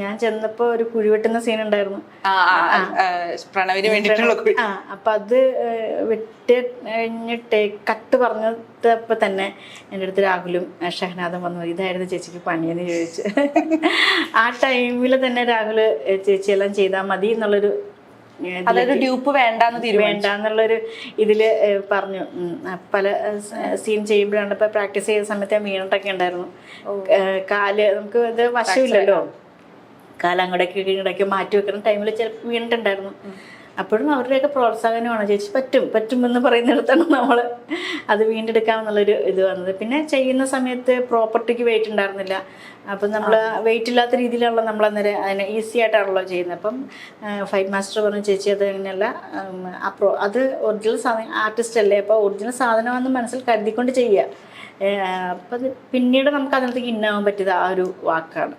ഞാൻ ചെന്നപ്പോ ഒരു കുഴി വെട്ടുന്ന സീൻ ഉണ്ടായിരുന്നു. പ്രണവിന് വേണ്ടിയിട്ടുള്ള അപ്പൊ അത് വിട്ട് കഴിഞ്ഞിട്ട് കട്ട് പറഞ്ഞപ്പോ തന്നെ എൻ്റെ അടുത്ത് രാഹുലും ഷഹനാദും വന്നു, ഇതായിരുന്നു ചേച്ചിക്ക് പണിയെന്ന് ചോദിച്ചു. ആ ടൈമിൽ തന്നെ രാഹുല് ചേച്ചിയെല്ലാം ചെയ്താൽ മതി എന്നുള്ളൊരു അതായത് ഡ്യൂപ്പ് വേണ്ടെന്നുള്ളൊരു ഇതില് പറഞ്ഞു. പല സീൻ ചെയ്യുമ്പോഴാണ് ഇപ്പൊ പ്രാക്ടീസ് ചെയ്ത സമയത്ത് വീണിട്ടൊക്കെ ഉണ്ടായിരുന്നു. കാല് നമുക്ക് ഇത് വശമില്ലല്ലോ, കാലം അങ്ങോട്ടേക്ക് ഇങ്ങോട്ടേക്ക് മാറ്റി വെക്കുന്ന ടൈമിൽ ചിലപ്പോൾ വീണിട്ടുണ്ടായിരുന്നു. അപ്പോഴും അവരുടെയൊക്കെ പ്രോത്സാഹനമാണ്, ചേച്ചി പറ്റുമെന്ന് പറയുന്നിടത്താണ് നമ്മൾ അത് വീണ്ടെടുക്കാമെന്നുള്ളൊരു ഇത് വന്നത്. പിന്നെ ചെയ്യുന്ന സമയത്ത് പ്രോപ്പർട്ടിക്ക് വെയിറ്റ് ഉണ്ടായിരുന്നില്ല. അപ്പം നമ്മൾ വെയിറ്റ് ഇല്ലാത്ത രീതിയിലുള്ള നമ്മൾ അന്നേരം അതിനെ ഈസി ആയിട്ടാണല്ലോ ചെയ്യുന്നത്. അപ്പം ഫൈറ്റ് മാസ്റ്റർ പറഞ്ഞു, ചേച്ചി അത് അങ്ങനെയല്ല, അത് ഒറിജിനൽ സാധനം ആർട്ടിസ്റ്റ് അല്ലേ, അപ്പോൾ ഒറിജിനൽ സാധനമാണെന്ന് മനസ്സിൽ കരുതിക്കൊണ്ട് ചെയ്യുക. അപ്പം അത് പിന്നീട് നമുക്ക് അതിനകത്തേക്ക് ഇന്നാവാൻ പറ്റിയത് ആ ഒരു വാക്കാണ്.